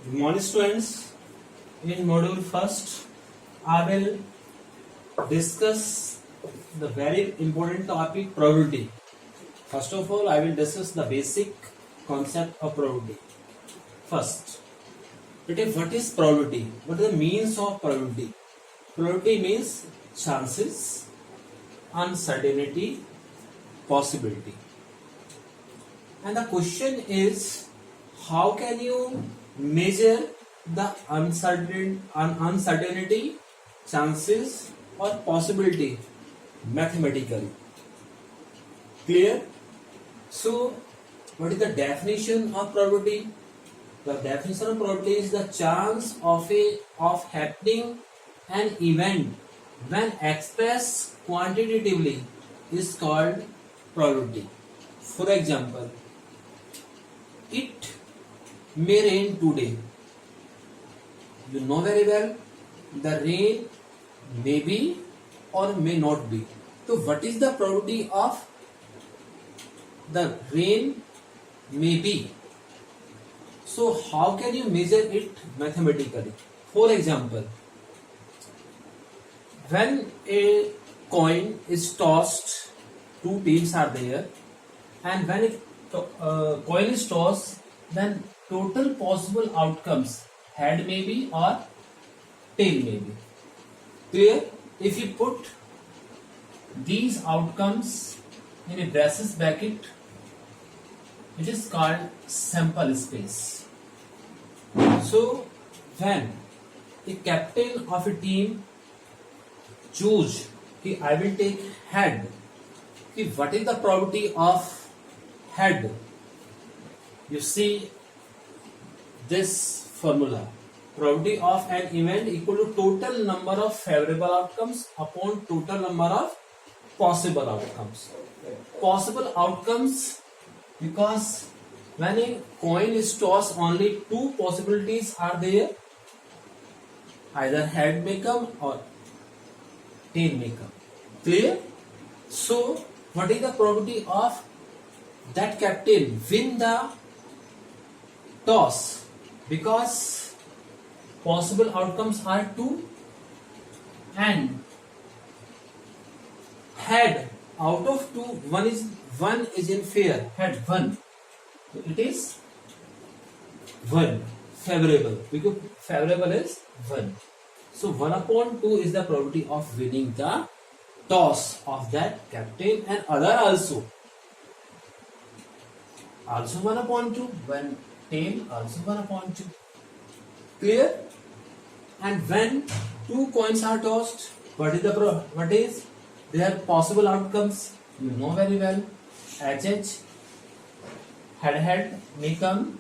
Good morning, students. In module first, I will discuss the very important topic probability. First of all, I will discuss the basic concept of probability. First, what is probability? What are the means of probability? Probability means chances, uncertainty, possibility. And the question is, how can you measure the uncertainty, chances or possibility mathematically? Clear? So, what is the definition of probability? The definition of probability is the chance of happening an event when expressed quantitatively is called probability. For example, it may rain today. You know very well the rain may be or may not be. So what is the probability of the rain may be? So how can you measure it mathematically? For example, when a coin is tossed, two teams are there, and when a coin is tossed, then total possible outcomes, head may be or tail may be. Clear? If you put these outcomes in a braces bracket, it is called sample space. So when a captain of a team choose कि I will take head, कि what is the probability of head? You see this formula. Probability of an event equal to total number of favorable outcomes upon total number of possible outcomes. Possible outcomes, because when a coin is tossed, only two possibilities are there. Either head may come or tail may come. Clear? So, what is the probability of that captain win the toss? Because possible outcomes are two, and head out of two, one is in fair, head one, so it is one favorable, because favorable is one. So 1 upon 2 is the probability of winning the toss of that captain, and other also 1 upon 2, when tail also 1 upon 2. Clear? And when two coins are tossed, what is their possible outcomes? You know very well. HH, head may come,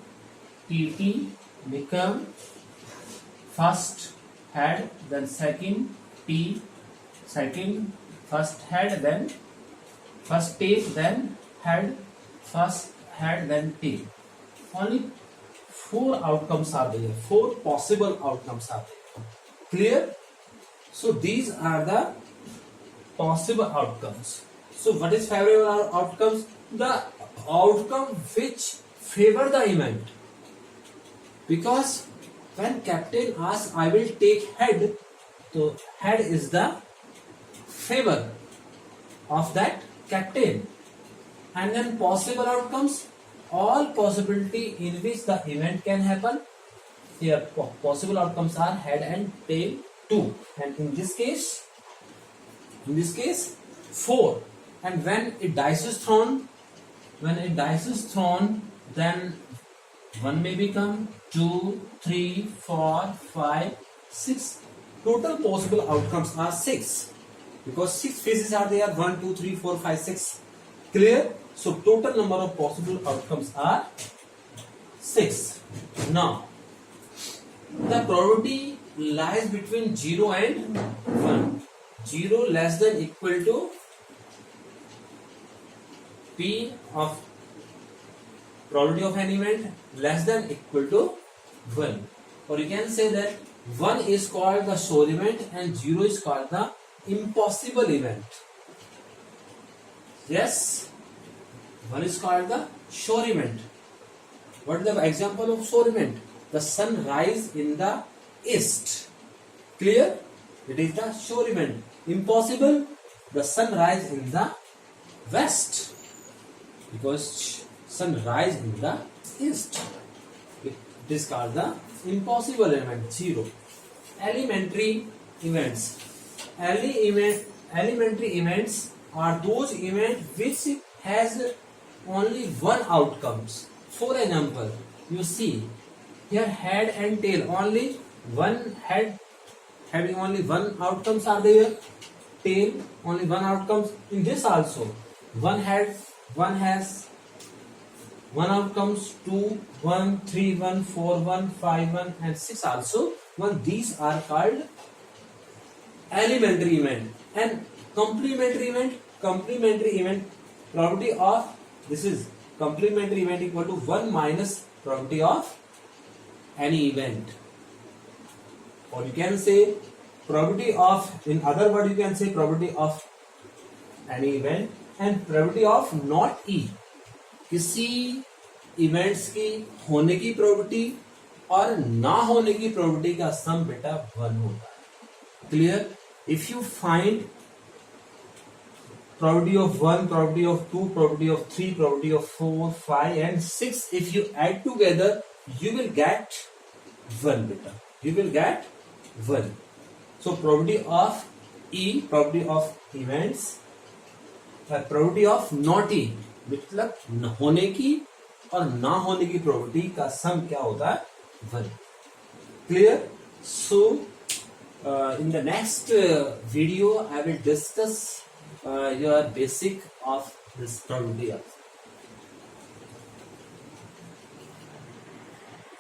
TT may come, first head, then second T, second first head, then first tail, then head, first head, then tail. Only 4 outcomes are there, 4 possible outcomes are there. Clear? So these are the possible outcomes. So what is favorable outcomes? The outcome which favor the event. Because when captain asks, I will take head, so head is the favor of that captain. And then possible outcomes, all possibility in which the event can happen. Here possible outcomes are head and tail 2, and in this case 4. And when a dice is thrown, then 1 may become 2, 3, 4, 5, 6. Total possible outcomes are 6, because 6 phases are there, 1, 2, 3, 4, 5, 6. Clear? So total number of possible outcomes are 6. Now the probability lies between 0 and 1. 0 less than equal to P of probability of an event, less than equal to 1. Or you can say that 1 is called the sure event and 0 is called the impossible event. Yes, 1 is called the sure event. What is the example of sure event? the sun rise in the east. Clear? It is the sure event. Impossible, the sun rise in the west, because sun rise in the east. It is called the impossible event. 0. Elementary events. Elementary events are those events which has only one outcomes. For example, you see here head and tail, only one head having only one outcomes are there, tail only one outcomes. In this also, one head, one has one outcomes, 2, 1, 3, 1, 4, 1, 5, 1 and 6 also one. These are called elementary event. And complementary event probability of, this is complementary event equal to 1 minus probability of any event, or you can say probability of, in other word you can say probability of any event and probability of not E. किसी events की होने की probability और ना होने की probability का सम बेटा 1 होता है. Clear? If you find probability of 1, probability of 2, probability of 3, probability of 4, 5 and 6, if you add together you will get 1 beta. You will get 1. So probability of E, probability of events, probability of not E, मतलब होने की और ना होने की probability का सम क्या होता है? 1. Clear? So in the next video I will discuss your basic of this probability.